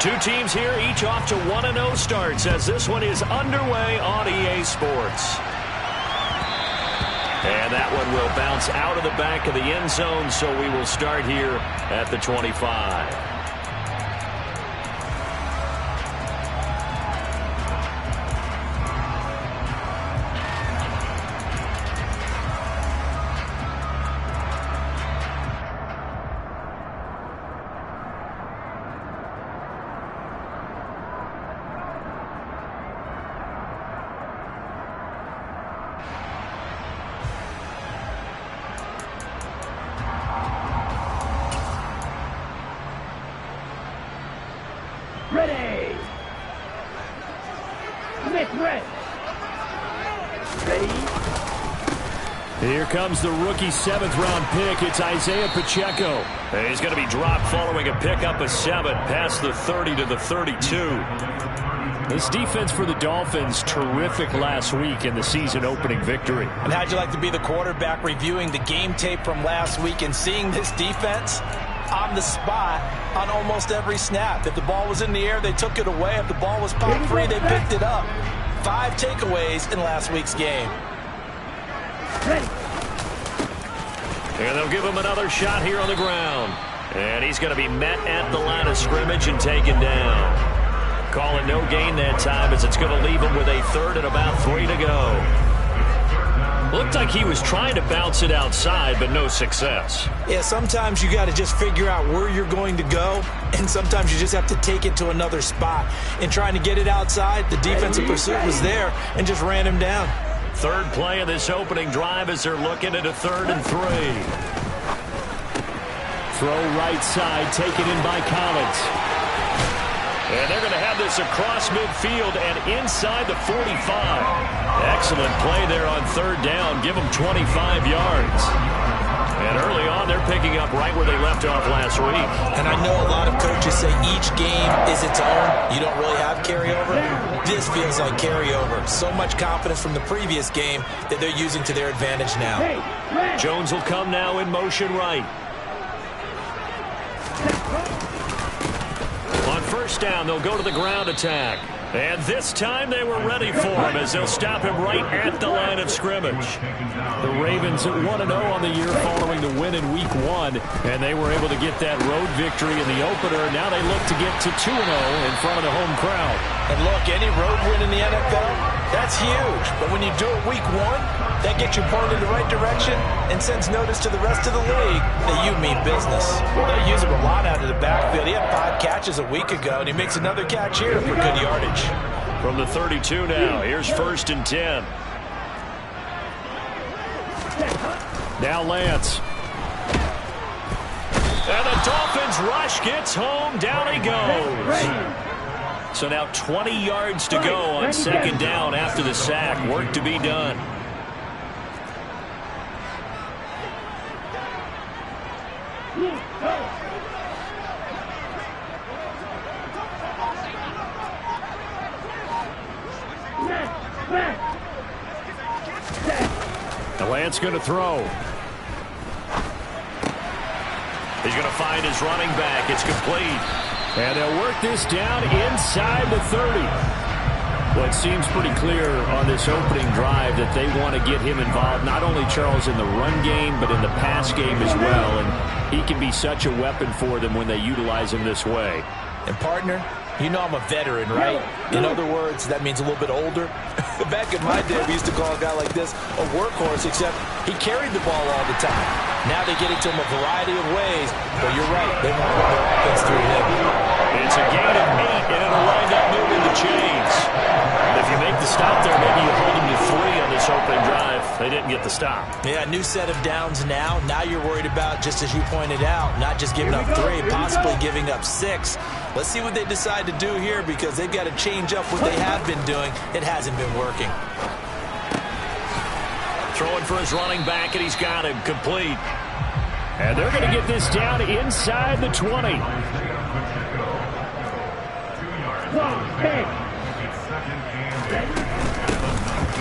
Two teams here, each off to 1-0 starts as this one is underway on EA Sports. And that one will bounce out of the back of the end zone, so we will start here at the 25. Ready. Commit red. Ready. Here comes the rookie 7th-round pick. It's Isaiah Pacheco. And he's going to be dropped following a pickup of 7 past the 30 to the 32. This defense for the Dolphins, terrific last week in the season-opening victory. And how'd you like to be the quarterback reviewing the game tape from last week and seeing this defense on the spot on almost every snap? If the ball was in the air, they took it away. If the ball was pop free, they picked it up. 5 takeaways in last week's game. And they'll give him another shot here on the ground. And he's going to be met at the line of scrimmage and taken down. Calling no gain that time as it's going to leave him with a 3rd and about 3 to go. Looked like he was trying to bounce it outside, but no success. Yeah, sometimes you got to just figure out where you're going to go, and sometimes you just have to take it to another spot. In trying to get it outside, the defensive pursuit was there and just ran him down. 3rd play of this opening drive as they're looking at a 3rd and 3. Throw right side, taken in by Collins. And they're going to have this across midfield and inside the 45. Excellent play there on 3rd down. Give them 25 yards. And early on, they're picking up right where they left off last week. And I know a lot of coaches say each game is its own. You don't really have carryover. This feels like carryover. So much confidence from the previous game that they're using to their advantage now. Jones will come now in motion right. On 1st down, they'll go to the ground attack. And this time they were ready for him as they'll stop him right at the line of scrimmage. The Ravens at 1-0 on the year following the win in Week 1. And they were able to get that road victory in the opener. Now they look to get to 2-0 in front of the home crowd. And look, any road win in the NFL, that's huge. But when you do it Week 1, that gets you pointed in the right direction and sends notice to the rest of the league that you mean business. They use him a lot out of the backfield. He had 5 catches a week ago, and he makes another catch here for good yardage. From the 32 now, here's 1st and 10. Now Lance. And the Dolphins rush gets home. Down he goes. So now 20 yards to go on 2nd down after the sack. Work to be done. The Lance going to throw. He's going to find his running back. It's complete. And they'll work this down inside the 30. Well, it seems pretty clear on this opening drive that they want to get him involved, not only, Charles, in the run game, but in the pass game as well. And he can be such a weapon for them when they utilize him this way. And, partner, you know I'm a veteran, right? In other words, that means a little bit older. Back in my day, we used to call a guy like this a workhorse, except he carried the ball all the time. Now they get it to him a variety of ways, but you're right, they want to run their offense through him. It's a gain of 8, and it'll wind up moving the chains. If you make the stop there, maybe you hold them to 3 on this opening drive. They didn't get the stop. Yeah, new set of downs now. Now you're worried about, just as you pointed out, not just giving up 3, possibly giving up 6. Let's see what they decide to do here because they've got to change up what they have been doing. It hasn't been working. Throwing for his running back, and he's got him complete. And they're going to get this down inside the 20.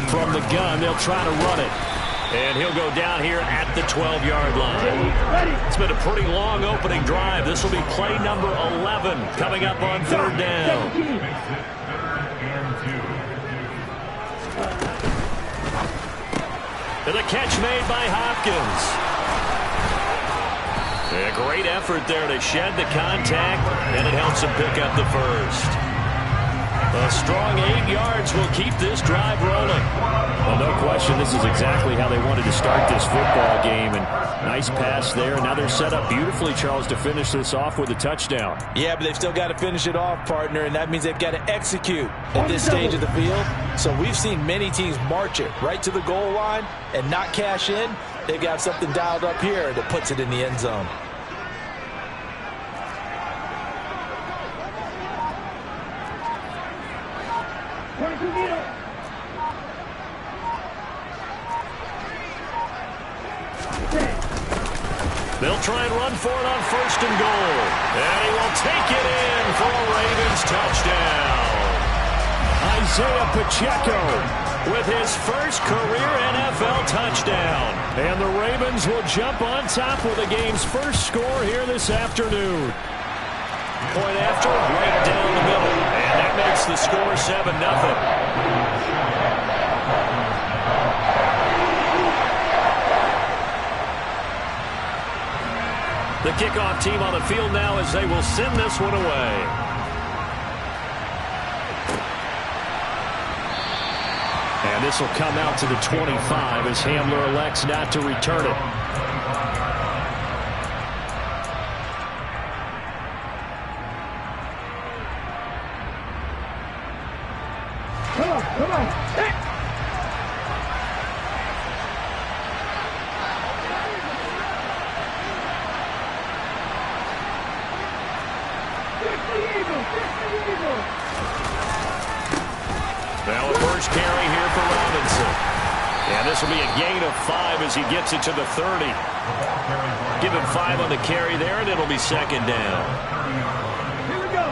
From the gun, they'll try to run it. And he'll go down here at the 12-yard line. It's been a pretty long opening drive. This will be play number 11 coming up on third down. And the catch made by Hopkins. A great effort there to shed the contact, and it helps him pick up the first. A strong 8 yards will keep this drive rolling. Well, no question, this is exactly how they wanted to start this football game. And nice pass there. Now they're set up beautifully, Charles, to finish this off with a touchdown. Yeah, but they've still got to finish it off, partner, and that means they've got to execute at this stage of the field. So we've seen many teams march it right to the goal line and not cash in. They've got something dialed up here that puts it in the end zone. They'll try and run for it on first and goal. And he will take it in for a Ravens touchdown. Isaiah Pacheco with his first career NFL touchdown. And the Ravens will jump on top with the game's first score here this afternoon. Point after, right down the middle. And that makes the score 7-0. The kickoff team on the field now as they will send this one away. And this will come out to the 25 as Hamler elects not to return it. Come on. Hey. Now a first carry here for Robinson. And this will be a gain of 5 as he gets it to the 30. Give him 5 on the carry there, and it'll be second down. Here we go.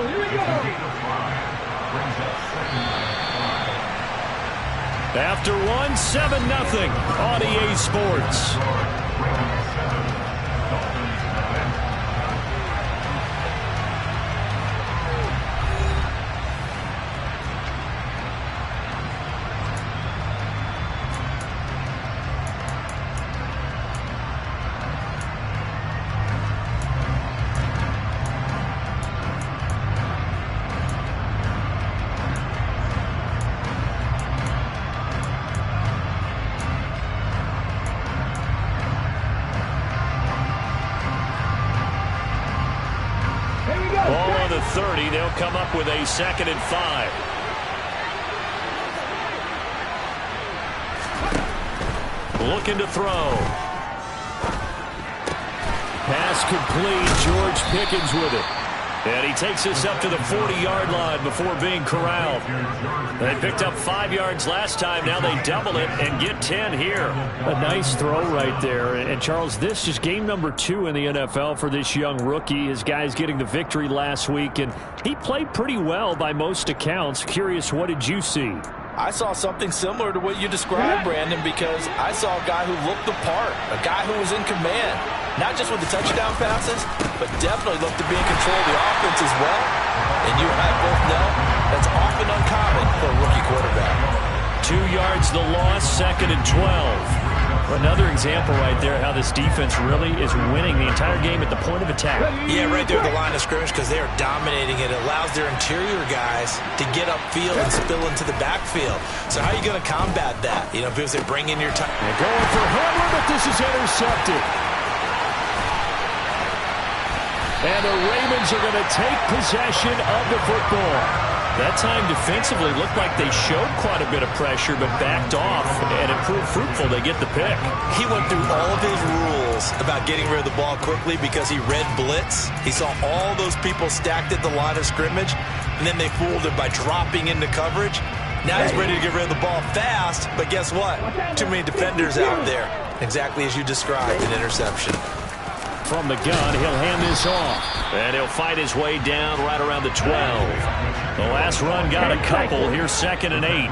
After one, 7-0 on EA Sports. Ball on the 30. They'll come up with a 2nd and 5. Looking to throw. Pass complete. George Pickens with it. And he takes this up to the 40-yard line before being corralled. They picked up 5 yards last time. Now they double it and get 10 here. A nice throw right there. And, Charles, this is game number 2 in the NFL for this young rookie. His guys getting the victory last week, and he played pretty well by most accounts. Curious, what did you see? I saw something similar to what you described, Brandon, because I saw a guy who looked the part, a guy who was in command, not just with the touchdown passes, but definitely looked to be in control of the offense as well. And you and I both know that's often uncommon for a rookie quarterback. 2 yards the loss, 2nd and 12. Another example right there how this defense really is winning the entire game at the point of attack. Yeah, right there at the line of scrimmage because they are dominating it. It allows their interior guys to get upfield and spill into the backfield. So how are you going to combat that? You know, because they bring in your time. They're going for Hamler, but this is intercepted. And the Ravens are going to take possession of the football. That time defensively looked like they showed quite a bit of pressure but backed off, and it proved fruitful. They get the pick. He went through all of his rules about getting rid of the ball quickly because he read blitz. He saw all those people stacked at the line of scrimmage, and then they fooled him by dropping into coverage. Now he's ready to get rid of the ball fast, but guess what? Too many defenders out there. Exactly as you described, an interception. From the gun, he'll hand this off. And he'll fight his way down right around the 12. The last run got a couple. Here's 2nd and 8.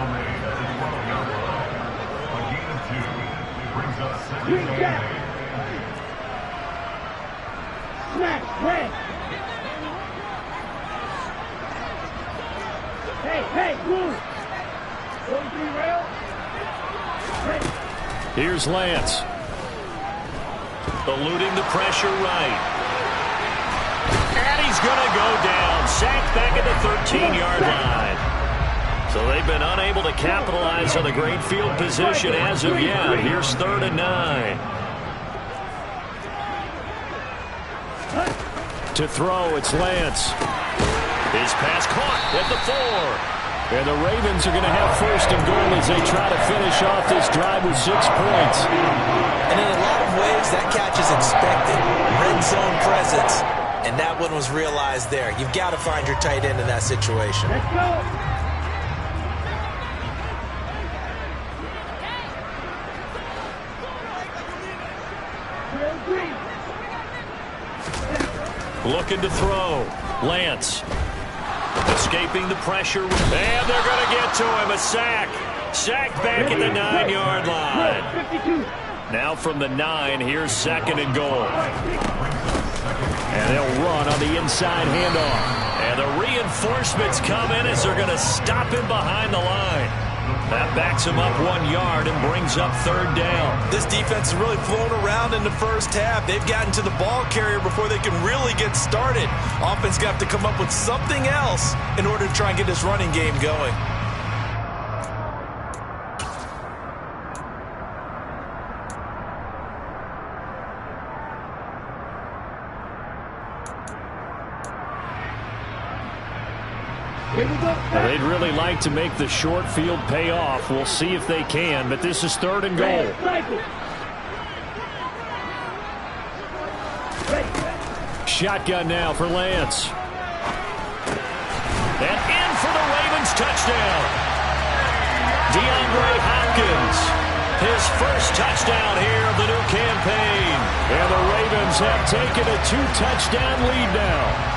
Green cap. Smash, red. Hey, move. 43 rail. Ready. Here's Lance. Eluding the pressure right. And he's going to go down. Sacked back at the 13-yard line. So they've been unable to capitalize on the great field position as of yet. Here's 3rd and 9. To throw, it's Lance. His pass caught at the 4. And the Ravens are going to have 1st and goal as they try to finish off this drive with 6 points. And in a lot of ways, that catch is expected. Red zone presence. And that one was realized there. You've got to find your tight end in that situation. Let's go. Looking to throw. Lance. Escaping the pressure. And they're going to get to him. A sack. Sacked back at the 9-yard line. 52. Now from the 9, here's 2nd and goal. And they'll run on the inside handoff. And the reinforcements come in as they're going to stop him behind the line. That backs him up 1 yard and brings up 3rd down. This defense has really flown around in the first half. They've gotten to the ball carrier before they can really get started. Offense got to come up with something else in order to try and get this running game going. They'd really like to make the short field pay off. We'll see if they can, but this is 3rd and goal. Shotgun now for Lance. And in for the Ravens touchdown. DeAndre Hopkins, his first touchdown here of the new campaign. And the Ravens have taken a 2-touchdown lead now.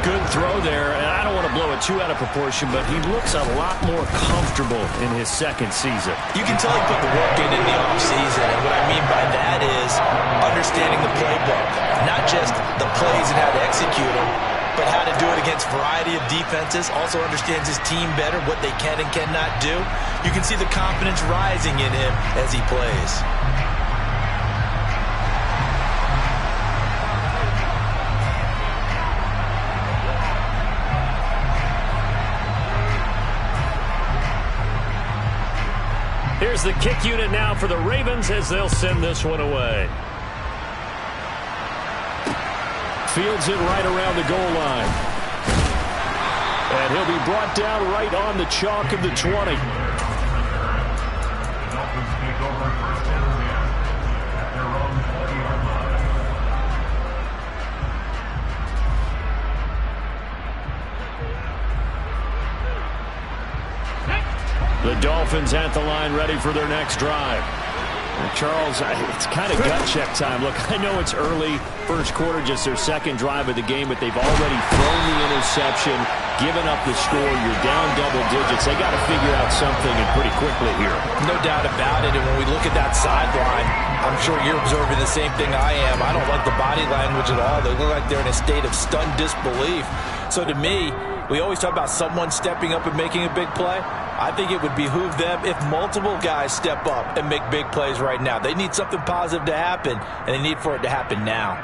Good throw there, and I don't want to blow it too out of proportion, but he looks a lot more comfortable in his 2nd season. You can tell he put the work in the offseason, and what I mean by that is understanding the playbook. Not just the plays and how to execute them, but how to do it against a variety of defenses. Also understands his team better, what they can and cannot do. You can see the confidence rising in him as he plays. Here's the kick unit now for the Ravens as they'll send this one away. Fields it right around the goal line. And he'll be brought down right on the chalk of the 20. The Dolphins at the line ready for their next drive. Charles, it's kind of gut check time. Look, I know it's early, first quarter, just their 2nd drive of the game, but they've already thrown the interception, given up the score. You're down double digits. They got to figure out something, and pretty quickly here. No doubt about it, and when we look at that sideline, I'm sure you're observing the same thing I am. I don't like the body language at all. They look like they're in a state of stunned disbelief. So to me, we always talk about someone stepping up and making a big play. I think it would behoove them if multiple guys step up and make big plays right now. They need something positive to happen, and they need for it to happen now.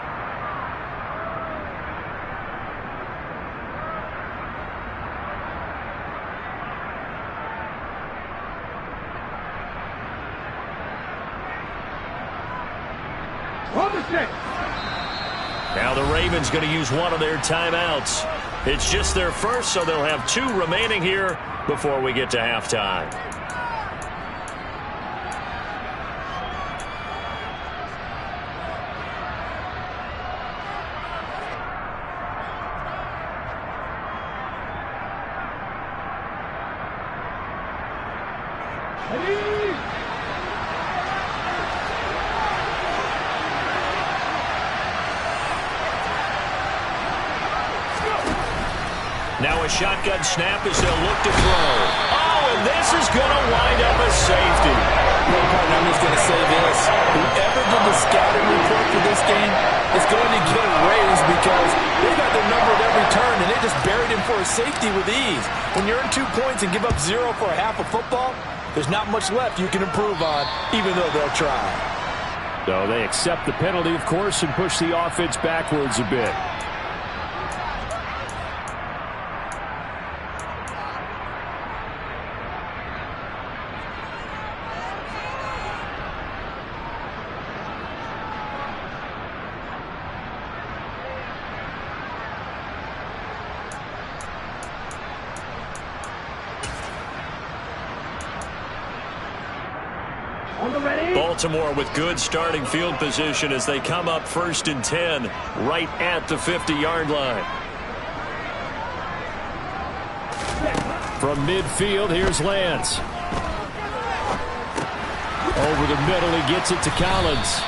Now the Ravens going to use one of their timeouts. It's just their first, so they'll have 2 remaining here before we get to halftime. Now a shotgun snap as they'll look to throw. Oh, and this is going to wind up a safety. Well, partner, I'm just going to say this. Whoever did the scouting report for this game is going to get a raise because they got their number at every turn, and they just buried him for a safety with ease. When you earn 2 points and give up 0 for a half of football, there's not much left you can improve on, even though they'll try. So they accept the penalty, of course, and push the offense backwards a bit. Baltimore with good starting field position as they come up 1st and 10 right at the 50-yard line. From midfield, here's Lance. Over the middle, he gets it to Collins.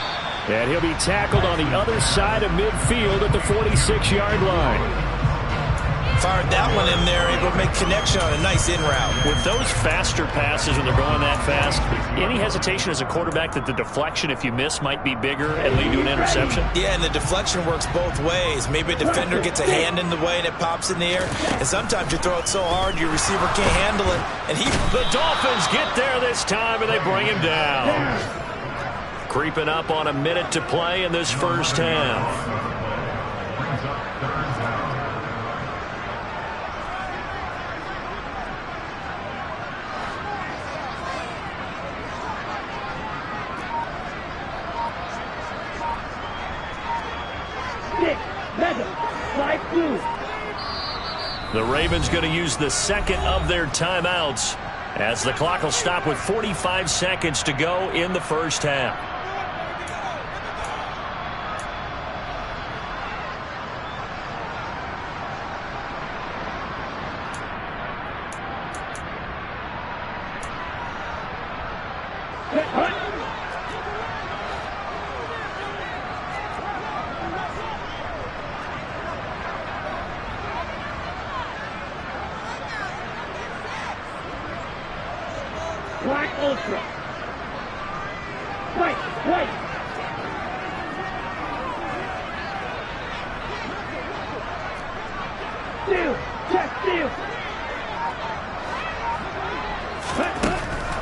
And he'll be tackled on the other side of midfield at the 46-yard line. Fired that one in there, able to make connection on a nice in route. With those faster passes when they're going that fast, any hesitation as a quarterback that the deflection, if you miss, might be bigger and lead to an interception? Yeah, and the deflection works both ways. Maybe a defender gets a hand in the way and it pops in the air, and sometimes you throw it so hard your receiver can't handle it. And the Dolphins get there this time, and they bring him down. Creeping up on a minute to play in this first half. The Ravens going to use the second of their timeouts as the clock will stop with 45 seconds to go in the first half.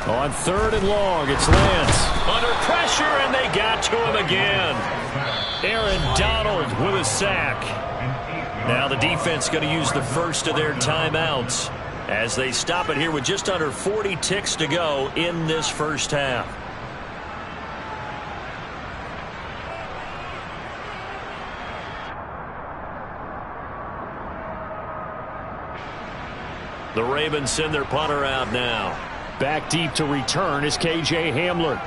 On 3rd and long, it's Lance. Under pressure, and they got to him again. Aaron Donald with a sack. Now the defense going to use the first of their timeouts as they stop it here with just under 40 ticks to go in this first half. The Ravens send their punter out now. Back deep to return is K.J. Hamler.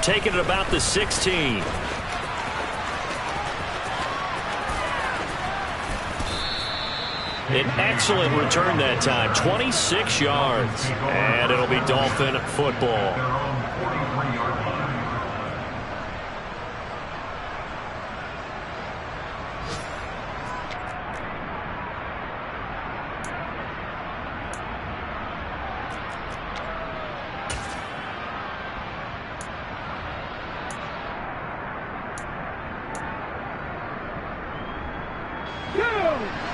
Taking it about the 16. An excellent return that time, 26 yards. And it'll be Dolphin football.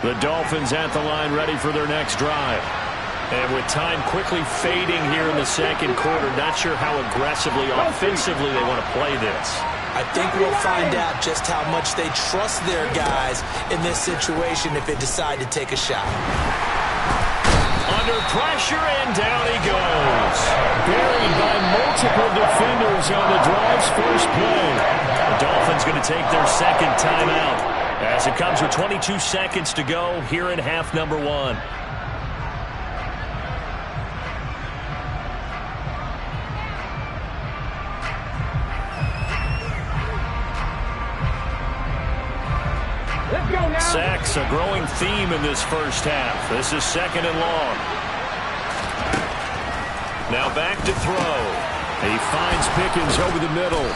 The Dolphins at the line ready for their next drive. And with time quickly fading here in the second quarter, not sure how aggressively, offensively they want to play this. I think we'll find out just how much they trust their guys in this situation if they decide to take a shot. Under pressure, and down he goes. Buried by multiple defenders on the drive's first play. The Dolphins going to take their second timeout as it comes with 22 seconds to go here in half number 1. Let's go now. Sacks a growing theme in this first half. This is 2nd and long. Now back to throw. He finds Pickens over the middle.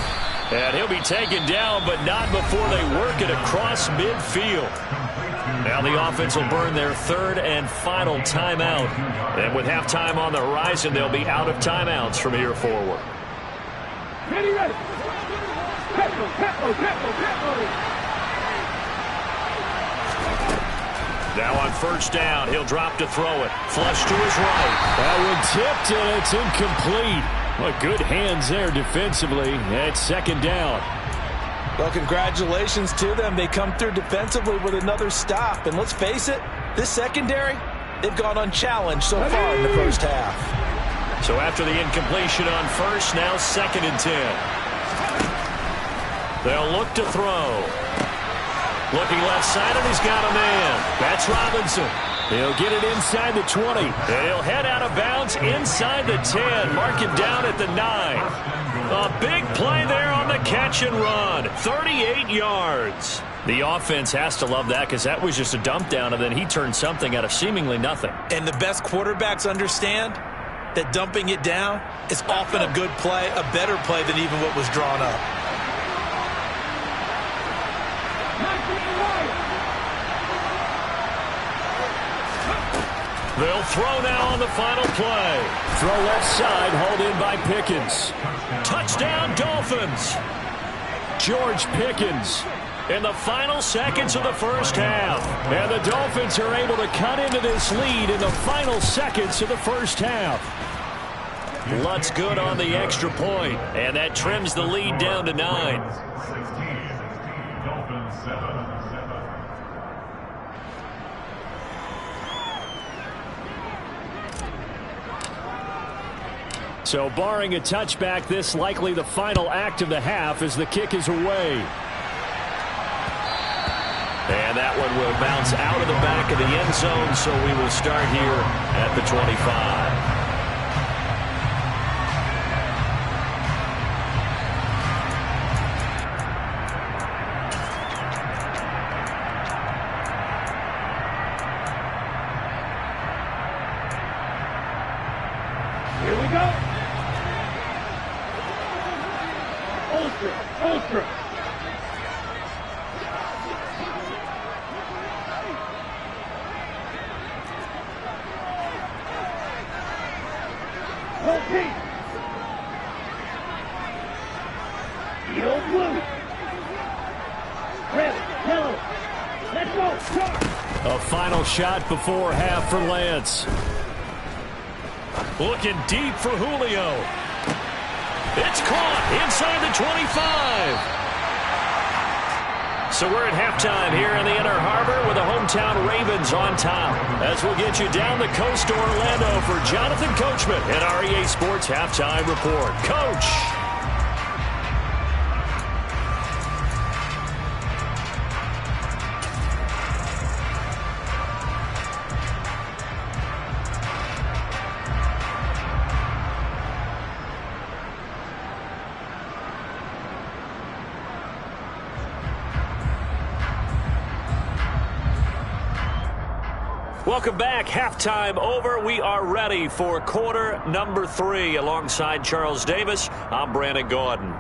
And he'll be taken down, but not before they work it across midfield. Now the offense will burn their third and final timeout. And with halftime on the horizon, they'll be out of timeouts from here forward. Ready, ready. Now on first down, he'll drop to throw it. Flush to his right. That one tipped, and it's incomplete. Well, good hands there defensively. It's second down. Well, congratulations to them. They come through defensively with another stop. And let's face it, this secondary, they've gone unchallenged so far in the first half. So after the incompletion on first, now 2nd and 10. They'll look to throw. Looking left side, and he's got a man. That's Robinson. He'll get it inside the 20. And he'll head out of bounds inside the 10. Mark him down at the 9. A big play there on the catch and run. 38 yards. The offense has to love that because that was just a dump down, and then he turned something out of seemingly nothing. And the best quarterbacks understand that dumping it down is often a good play, a better play than even what was drawn up. They'll throw now on the final play. Throw left side, hauled in by Pickens. Touchdown, Dolphins. George Pickens in the final seconds of the first half. And the Dolphins are able to cut into this lead in the final seconds of the first half. Lutz good on the extra point, and that trims the lead down to 9. So barring a touchback, this likely the final act of the half as the kick is away. And that one will bounce out of the back of the end zone, so we will start here at the 25. Here we go. Ultra. Hold Pete. Yield blue. Red, yellow. Let's go. Start. A final shot before half for Lance. Looking deep for Julio. It's caught inside the 25. So we're at halftime here in the Inner Harbor with the hometown Ravens on top. As we'll get you down the coast to Orlando for Jonathan Coachman and our EA Sports Halftime Report. Coach. Welcome back. Halftime over. We are ready for quarter number 3. Alongside Charles Davis, I'm Brandon Gordon.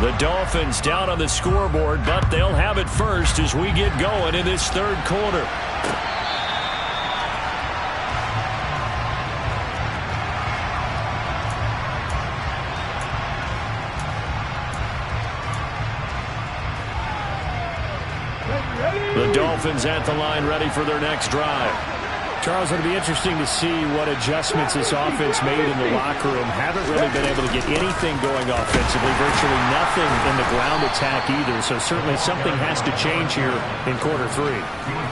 The Dolphins down on the scoreboard, but they'll have it first as we get going in this third quarter. The Dolphins at the line ready for their next drive. Charles, it'll be interesting to see what adjustments this offense made in the locker room. Haven't really been able to get anything going offensively, virtually nothing in the ground attack either. So certainly something has to change here in quarter 3.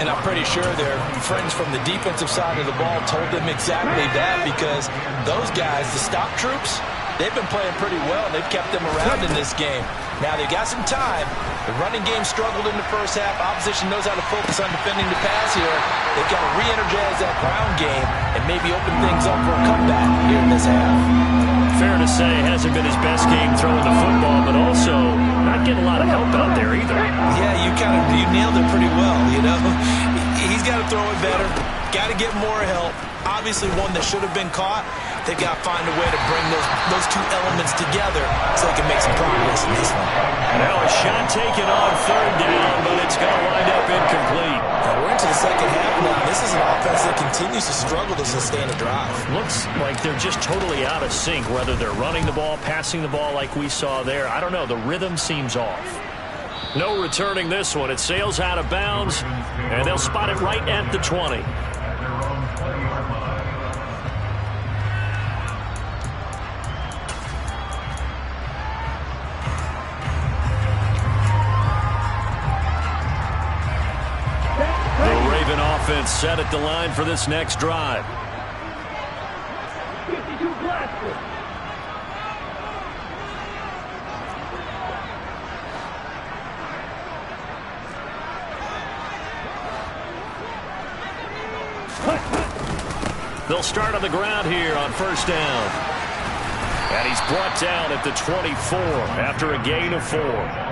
And I'm pretty sure their friends from the defensive side of the ball told them exactly that, because those guys, the stock troops, they've been playing pretty well. They've kept them around in this game. Now, they've got some time. The running game struggled in the first half. Opposition knows how to focus on defending the pass here. They've got to re-energize that ground game and maybe open things up for a comeback here in this half. Fair to say, hasn't been his best game throwing the football, but also not getting a lot of help out there either. Yeah, you nailed it pretty well, you know. He's got to throw it better. Got to get more help. Obviously one that should have been caught. They've got to find a way to bring those two elements together so they can make some progress in this one. Now a shot taken on third down, but it's going to wind up incomplete. Now we're into the second half now. This is an offense that continues to struggle to sustain a drive. Looks like they're just totally out of sync, whether they're running the ball, passing the ball like we saw there. I don't know. The rhythm seems off. No returning this one. It sails out of bounds, and they'll spot it right at the 20. Offense set at the line for this next drive. 52 blaster. They'll start on the ground here on first down. And he's brought down at the 24 after a gain of 4.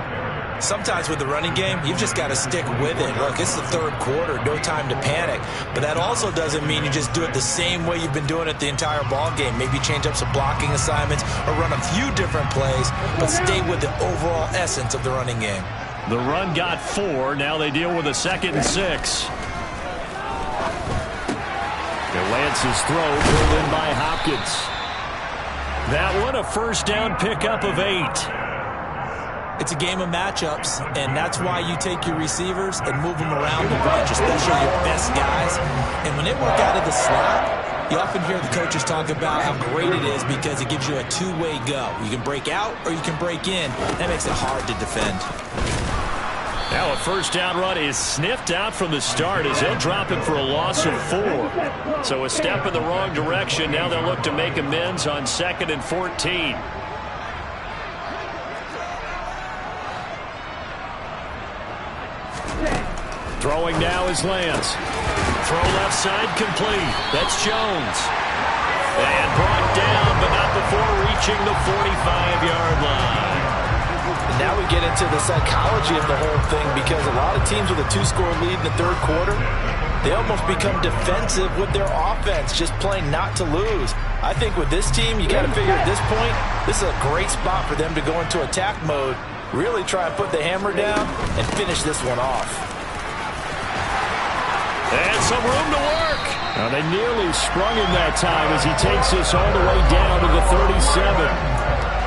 Sometimes with the running game, you've just got to stick with it. Look, it's the third quarter, no time to panic. But that also doesn't mean you just do it the same way you've been doing it the entire ball game. Maybe change up some blocking assignments or run a few different plays, but stay with the overall essence of the running game. The run got 4. Now they deal with a 2nd and 6. Lance's throw pulled in by Hopkins. That one a first down pickup of 8. It's a game of matchups, and that's why you take your receivers and move them around the bunch, especially your best guys. And when they work out of the slot, you often hear the coaches talk about how great it is because it gives you a two-way go. You can break out or you can break in. That makes it hard to defend. Now a first down run is sniffed out from the start as they'll drop it for a loss of 4. So a step in the wrong direction. Now they'll look to make amends on 2nd and 14. Throwing now is Lance. Throw left side complete. That's Jones. And brought down, but not before reaching the 45-yard line. And now we get into the psychology of the whole thing because a lot of teams with a 2-score lead in the third quarter, they almost become defensive with their offense, just playing not to lose. I think with this team, you got to figure at this point, this is a great spot for them to go into attack mode, really try and put the hammer down and finish this one off. And some room to work. Now they nearly sprung him that time as he takes this all the way down to the 37.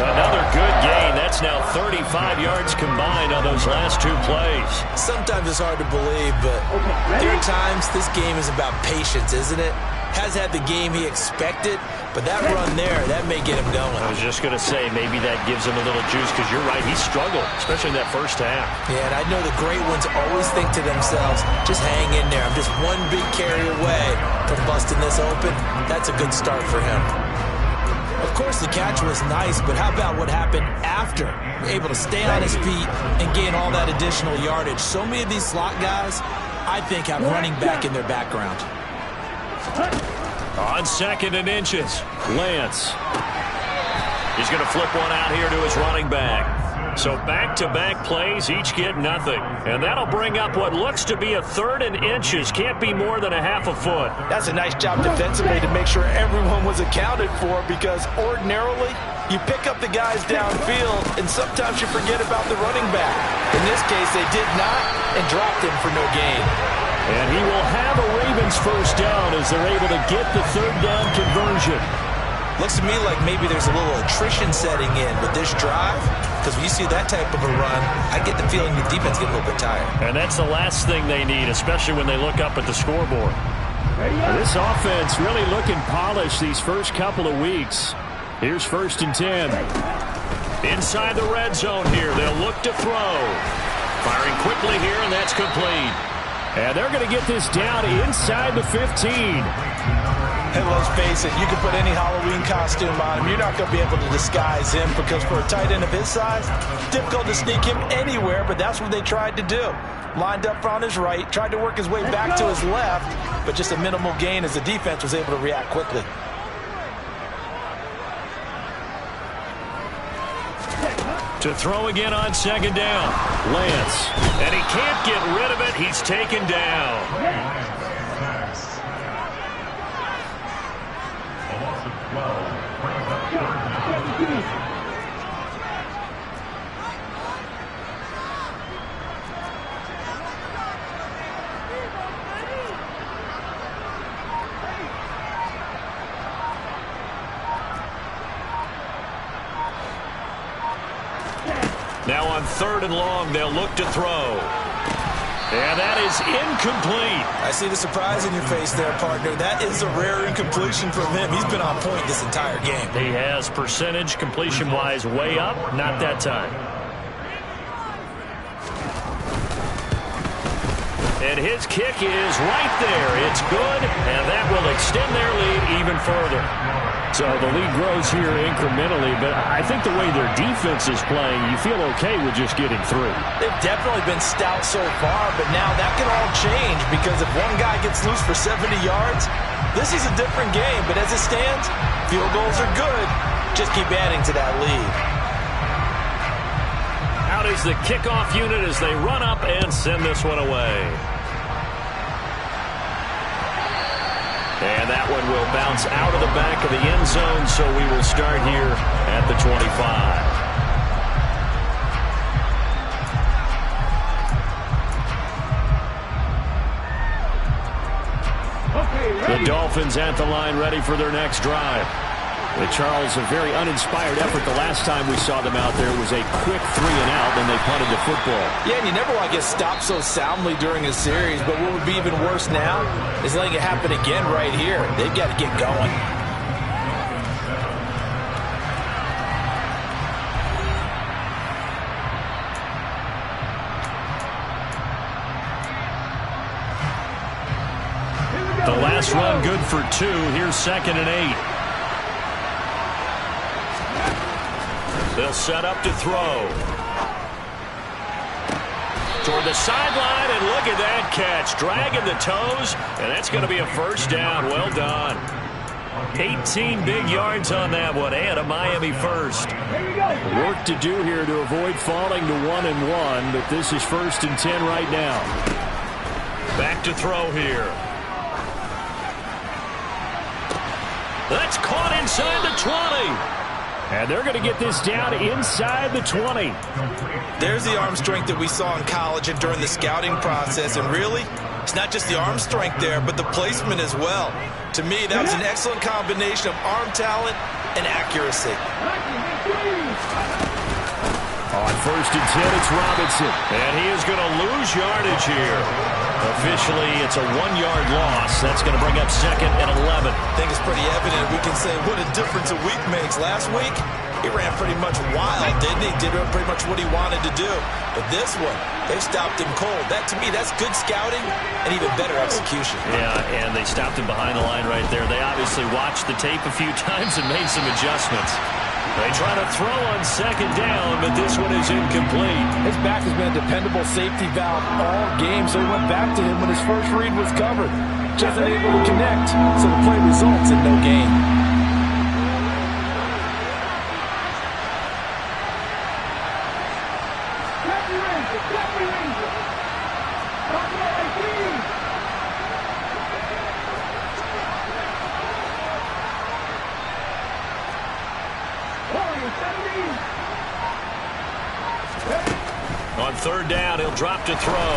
Another good gain. That's now 35 yards combined on those last 2 plays. Sometimes it's hard to believe, but there are times this game is about patience, isn't it? Has had the game he expected, but that run there, that may get him going. I was just going to say, maybe that gives him a little juice, because you're right, he struggled, especially in that first half. Yeah, and I know the great ones always think to themselves, just hang in there. I'm just one big carry away from busting this open. That's a good start for him. Of course, the catch was nice, but how about what happened after? Able to stay on his feet and gain all that additional yardage. So many of these slot guys, I think, have running back in their background. On 2nd and inches, Lance. He's going to flip one out here to his running back. So back-to-back plays, each get nothing. And that'll bring up what looks to be a 3rd and inches. Can't be more than a half a foot. That's a nice job defensively to make sure everyone was accounted for, because ordinarily you pick up the guys downfield and sometimes you forget about the running back. In this case, they did not and dropped him for no gain. And he will have a Ravens first down as they're able to get the 3rd down conversion. Looks to me like maybe there's a little attrition setting in with this drive, because when you see that type of a run, I get the feeling the defense get a little bit tired. And that's the last thing they need, especially when they look up at the scoreboard. This offense really looking polished these first couple of weeks. Here's 1st and 10. Inside the red zone here, they'll look to throw. Firing quickly here, and that's complete. And they're going to get this down inside the 15. And let's face it, you can put any Halloween costume on him. You're not going to be able to disguise him because for a tight end of his size, difficult to sneak him anywhere, but that's what they tried to do. Lined up on his right, tried to work his way back to his left, but just a minimal gain as the defense was able to react quickly. To throw again on second down. Lance. And he can't get rid of it. He's taken down. Now on 3rd and long, they'll look to throw. And that is incomplete. I see the surprise in your face there, partner. That is a rare incompletion from him. He's been on point this entire game. He has percentage completion-wise way up. Not that time. And his kick is right there. It's good, and that will extend their lead even further. So the lead grows here incrementally, but I think the way their defense is playing, you feel okay with just getting through. They've definitely been stout so far, but now that can all change because if one guy gets loose for 70 yards, this is a different game. But as it stands, field goals are good. Just keep adding to that lead. Out is the kickoff unit as they run up and send this one away. And that one will bounce out of the back of the end zone, so we will start here at the 25. The Dolphins at the line, ready for their next drive. Charles, a very uninspired effort the last time we saw them out there. It was a quick 3-and-out, and they punted the football. Yeah, and you never want to get stopped so soundly during a series, but what would be even worse now is letting it happen again right here. They've got to get going. The last run good for 2. Here's 2nd and 8. They'll set up to throw. Toward the sideline, and look at that catch. Dragging the toes, and that's going to be a first down. Well done. 18 big yards on that one, and a Miami first. Work to do here to avoid falling to 1-1, but this is 1st and 10 right now. Back to throw here. That's caught inside the 20. And they're going to get this down inside the 20. There's the arm strength that we saw in college and during the scouting process. And really, it's not just the arm strength there, but the placement as well. To me, that was an excellent combination of arm talent and accuracy. On 1st and 10, it's Robinson. And he is going to lose yardage here. Officially, it's a 1-yard loss. That's going to bring up 2nd and 11. I think it's pretty evident. We can say what a difference a week makes. Last week, he ran pretty much wild, didn't he? Did pretty much what he wanted to do. But this one, they stopped him cold. That, to me, that's good scouting and even better execution. Yeah, and they stopped him behind the line right there. They obviously watched the tape a few times and made some adjustments. They try to throw on 2nd down, but this one is incomplete. His back has been a dependable safety valve all game, so he went back to him when his first read was covered. Just unable to connect, so the play results in no gain. On 3rd down, he'll drop to throw.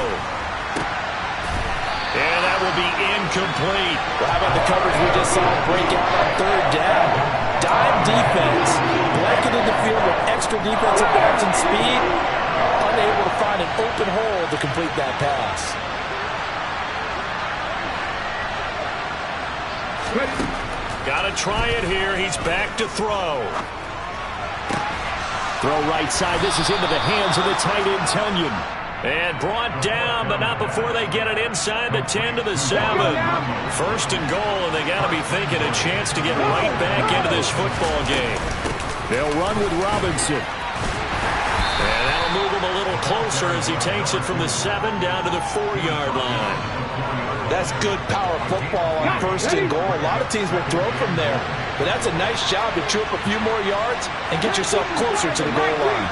And that will be incomplete. Well, how about the coverage we just saw break out on 3rd down? Dime defense, blanketed the field with extra defensive backs and speed, unable to find an open hole to complete that pass. Got to try it here. He's back to throw. Throw right side. This is into the hands of the tight end, Tunyon. And brought down, but not before they get it inside the 10 to the 7. First and goal, and they got to be thinking a chance to get right back into this football game. They'll run with Robinson. And that'll move him a little closer as he takes it from the 7 down to the 4-yard line. That's good power football on first and goal. A lot of teams will throw from there, but that's a nice job to chew up a few more yards and get yourself closer to the goal line.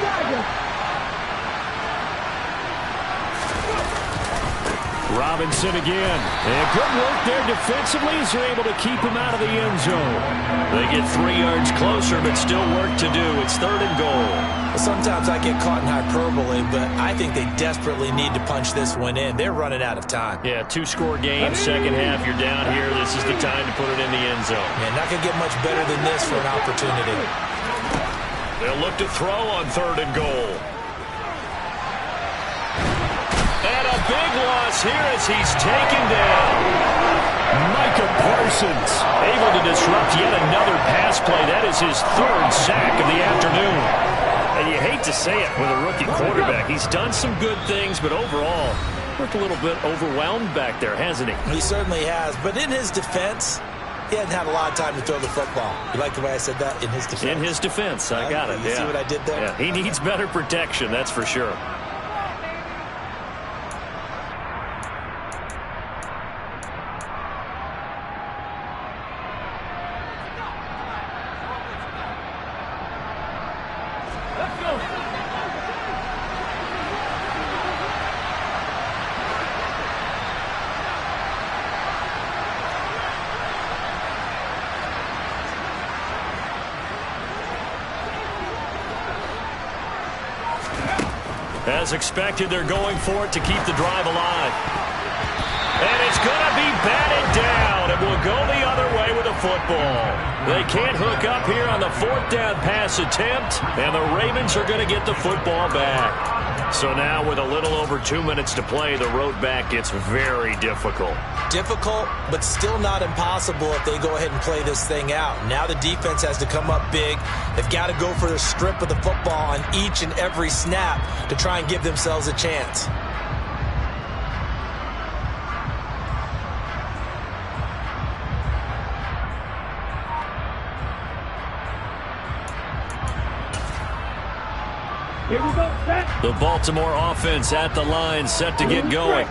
Robinson again. And good work there defensively as they're able to keep him out of the end zone. They get 3 yards closer, but still work to do. It's 3rd and goal. Sometimes I get caught in hyperbole, but I think they desperately need to punch this one in. They're running out of time. Yeah, 2-score game, second half. You're down here. This is the time to put it in the end zone. Man, not going to get much better than this for an opportunity. They'll look to throw on 3rd and goal. And a big loss here as he's taken down. Micah Parsons able to disrupt yet another pass play. That is his 3rd sack of the afternoon. And you hate to say it with a rookie quarterback. He's done some good things, but overall, looked a little bit overwhelmed back there, hasn't he? He certainly has. But in his defense, he hadn't had a lot of time to throw the football. You like the way I said that? In his defense. In his defense. I got it. You see what I did there? Yeah, he needs better protection, that's for sure. As expected, they're going for it to keep the drive alive. And it's going to be batted down. It will go the other way with the football. They can't hook up here on the 4th down pass attempt, and the Ravens are going to get the football back. So now with a little over 2 minutes to play, the road back gets very difficult. Difficult, but still not impossible if they go ahead and play this thing out. Now the defense has to come up big. They've got to go for the strip of the football on each and every snap to try and give themselves a chance. Here we go, set. The Baltimore offense at the line, set to get going.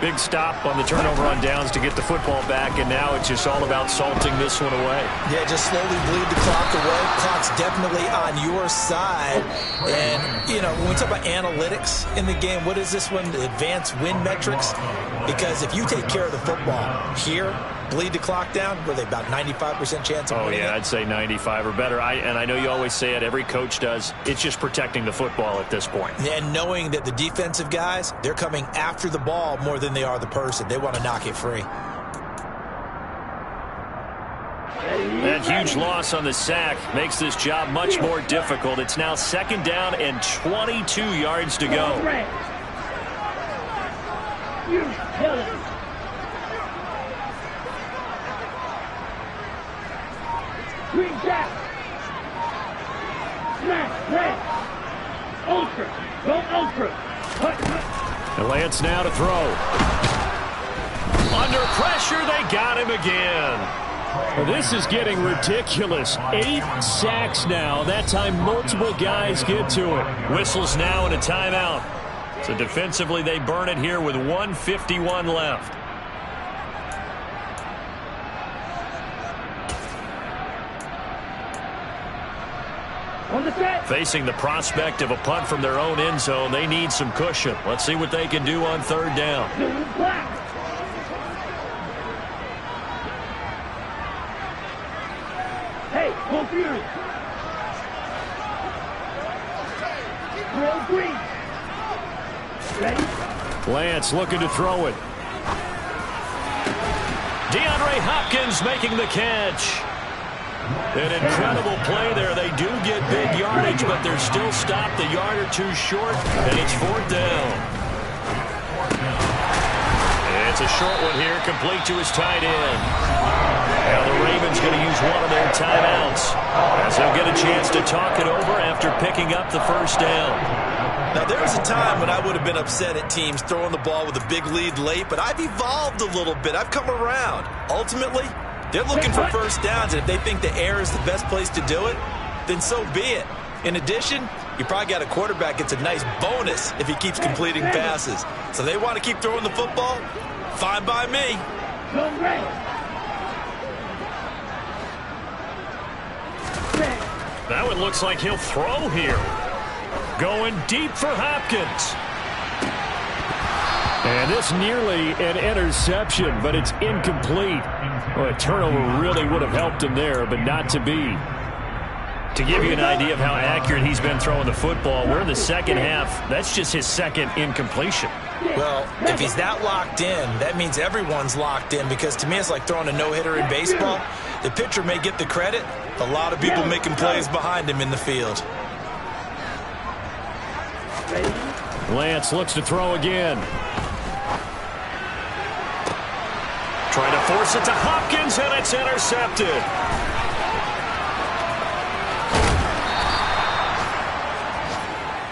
Big stop on the turnover on downs to get the football back, and now it's just all about salting this one away. Yeah, just slowly bleed the clock away. Clock's definitely on your side. And, you know, when we talk about analytics in the game, what is this one? Advanced win metrics? Because if you take care of the football here, bleed the clock down, were they about 95% chance of winning? Oh, yeah, I'd say 95 or better. And I know you always say it, every coach does. It's just protecting the football at this point. And knowing that the defensive guys, they're coming after the ball more than they are the person. They want to knock it free. That huge loss on the sack makes this job much more difficult. It's now 2nd down and 22 yards to go. You kill it. Green jack. Smash, red. Ultra. Go ultra. Cut. And Lance now to throw. Under pressure, they got him again. This is getting ridiculous. 8 sacks now. That time multiple guys get to it. Whistles now and a timeout. So defensively, they burn it here with 1:51 left. On the set. Facing the prospect of a punt from their own end zone, they need some cushion. Let's see what they can do on 3rd down. Black. Hey, go Fury. Throw green. Ready? Lance looking to throw it. DeAndre Hopkins making the catch. An incredible play there. They do get big yardage, but they're still stopped a yard or two short, and it's 4th down. It's a short one here, complete to his tight end. Now the Ravens going to use one of their timeouts as they'll get a chance to talk it over after picking up the 1st down. Now, there was a time when I would have been upset at teams throwing the ball with a big lead late, but I've evolved a little bit. I've come around. Ultimately, they're looking for first downs, and if they think the air is the best place to do it, then so be it. In addition, you probably got a quarterback that's a nice bonus if he keeps completing passes. So they want to keep throwing the football? Fine by me. That one looks like he'll throw here. Going deep for Hopkins. And this nearly an interception, but it's incomplete. Well, a turnover really would have helped him there, but not to be. To give you an idea of how accurate he's been throwing the football, we're in the second half. That's just his second incompletion. Well, if he's that locked in, that means everyone's locked in, because to me it's like throwing a no-hitter in baseball. The pitcher may get the credit. A lot of people making plays behind him in the field. Lance looks to throw again. Trying to force it to Hopkins, and it's intercepted.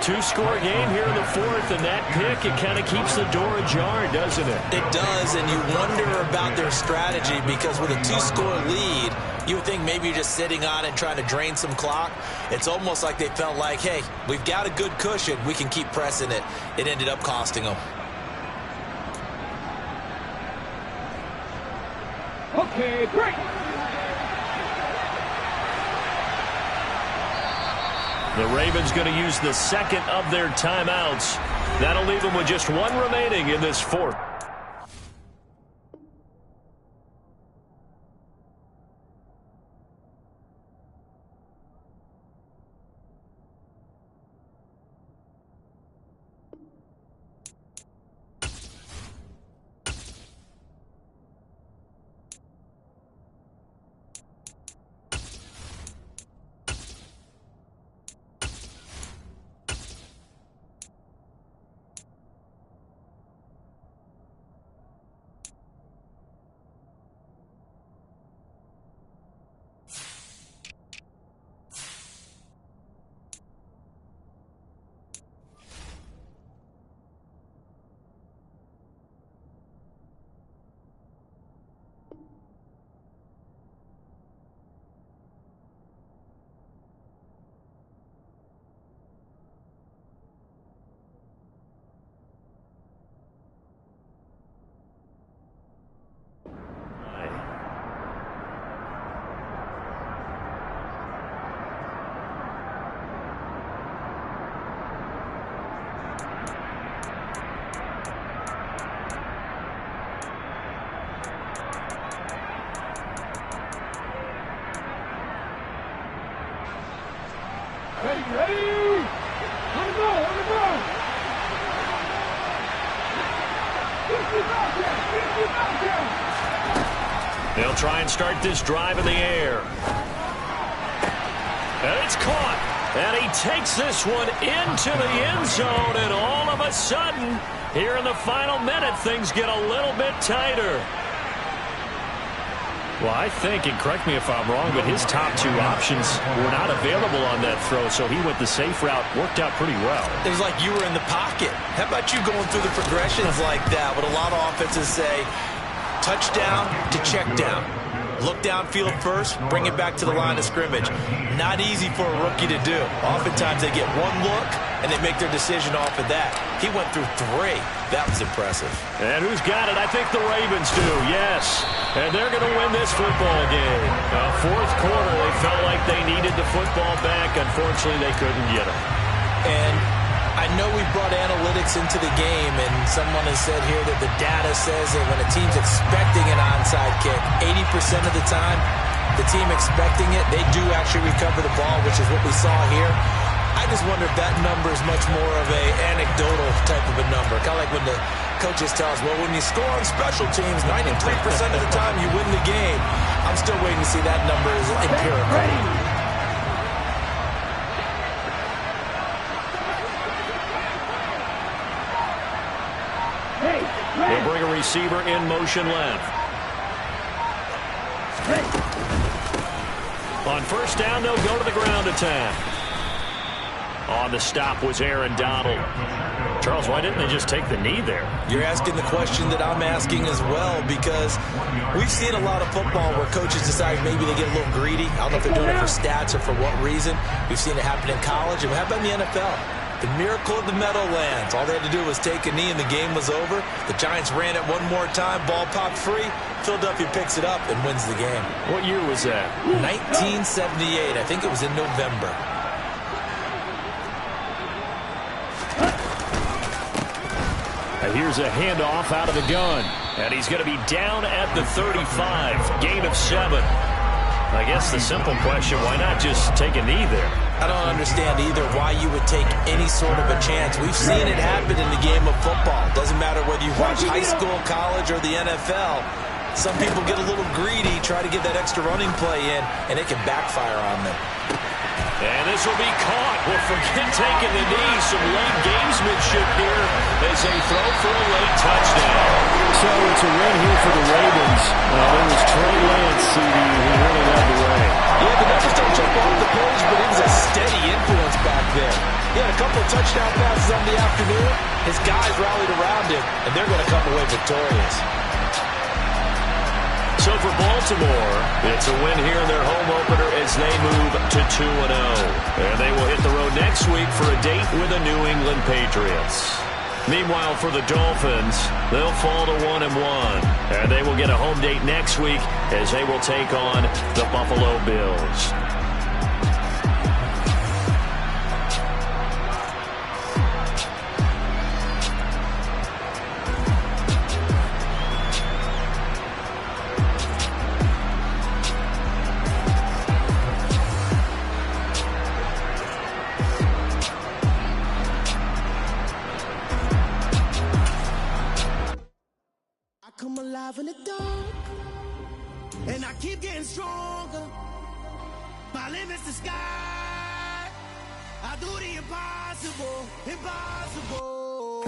Two-score game here in the fourth, and that pick, it kind of keeps the door ajar, doesn't it? It does, and you wonder about their strategy, because with a two-score lead, you would think maybe you're just sitting on it trying to drain some clock. It's almost like they felt like, hey, we've got a good cushion. We can keep pressing it. It ended up costing them. Okay, great. The Ravens going to use the second of their timeouts. That'll leave them with just one remaining in this fourth. Ready? On the ball, on the ball. 50 They'll try and start this drive in the air. And it's caught. And he takes this one into the end zone. And all of a sudden, here in the final minute, things get a little bit tighter. Well, I think, and correct me if I'm wrong, but his top two options were not available on that throw, so he went the safe route. Worked out pretty well. It was like you were in the pocket. How about you going through the progressions like that? What a lot of offenses say, touchdown to check down. Look downfield first, bring it back to the line of scrimmage. Not easy for a rookie to do. Oftentimes they get one look, and they make their decision off of that. He went through three. That was impressive. And who's got it? I think the Ravens do, yes. And they're going to win this football game. Fourth quarter, they felt like they needed the football back. Unfortunately, they couldn't get it. And I know we brought analytics into the game, and someone has said here that the data says that when a team's expecting an onside kick, 80% of the time, the team expecting it, they do actually recover the ball, which is what we saw here. I just wonder if that number is much more of a anecdotal type of a number. Kind of like when the coaches tell us, well, when you score on special teams, 93% of the time you win the game. I'm still waiting to see that number is empirical. They'll bring a receiver in motion left. On first down, they'll go to the ground attack. On the stop was Aaron Donald. Charles, why didn't they just take the knee there? You're asking the question that I'm asking as well, because we've seen a lot of football where coaches decide maybe they get a little greedy. I don't know if they're doing it for stats or for what reason. We've seen it happen in college, and how about in the NFL? The miracle of the Meadowlands. All they had to do was take a knee and the game was over. The Giants ran it one more time. Ball popped free. Philadelphia picks it up and wins the game. What year was that? 1978. I think it was in November. And here's a handoff out of the gun. And he's going to be down at the 35. Gain of 7. I guess the simple question, why not just take a knee there? I don't understand either why you would take any sort of a chance. We've seen it happen in the game of football. Doesn't matter whether you watch high school, college, or the NFL. Some people get a little greedy, try to get that extra running play in, and it can backfire on them. And this will be caught. Well, forget taking the knee. Some late gamesmanship here as they throw for a late touchdown. So it's a win here for the Ravens. It was Trey Lance, CD, who really led the way. Yeah, the numbers don't jump off the page, but it was a steady influence back there. He had a couple of touchdown passes on the afternoon. His guys rallied around him, and they're going to come away victorious. So for Baltimore, it's a win here in their home opener as they move to 2-0. And they will hit the road next week for a date with the New England Patriots. Meanwhile, for the Dolphins, they'll fall to 1-1. And they will get a home date next week as they will take on the Buffalo Bills. Come alive in the dark, and I keep getting stronger. My limit's the sky. I do the impossible, impossible.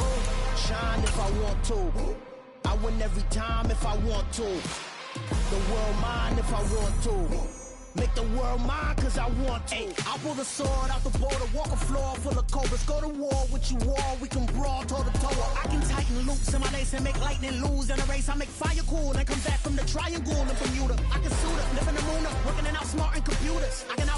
Shine if I want to. I win every time if I want to. The world mine if I want to. Make the world mine cause I want to. I pull the sword out the border, walk a floor full of cobras. Go to war with you all, we can brawl toe to toe. I can tighten loops in my lace and make lightning lose in a race. I make fire cool and come back from the triangle in Bermuda. I can suit up, live in the moon up, working and outsmarting computers. I can